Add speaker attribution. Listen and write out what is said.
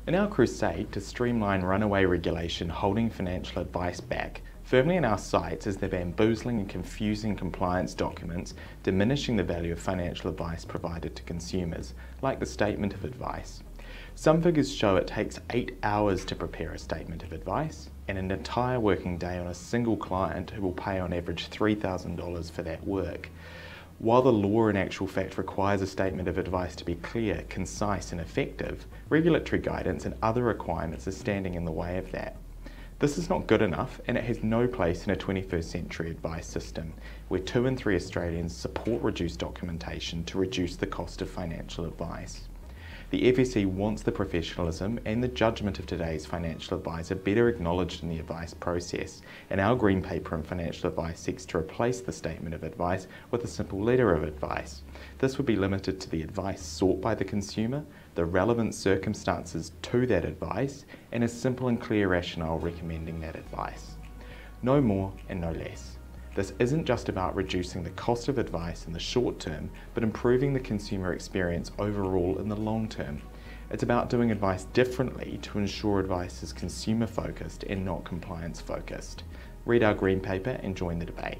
Speaker 1: In our crusade to streamline runaway regulation holding financial advice back, firmly in our sights is the bamboozling and confusing compliance documents diminishing the value of financial advice provided to consumers, like the statement of advice. Some figures show it takes 8 hours to prepare a statement of advice and an entire working day on a single client who will pay on average $3,000 for that work. While the law in actual fact requires a statement of advice to be clear, concise and effective, regulatory guidance and other requirements are standing in the way of that. This is not good enough, and it has no place in a 21st century advice system where 2 in 3 Australians support reduced documentation to reduce the cost of financial advice. The FSC wants the professionalism and the judgment of today's financial advisor better acknowledged in the advice process, and our Green Paper on Financial Advice seeks to replace the statement of advice with a simple letter of advice. This would be limited to the advice sought by the consumer, the relevant circumstances to that advice, and a simple and clear rationale recommending that advice. No more and no less. This isn't just about reducing the cost of advice in the short term, but improving the consumer experience overall in the long term. It's about doing advice differently to ensure advice is consumer focused and not compliance focused. Read our Green Paper and join the debate.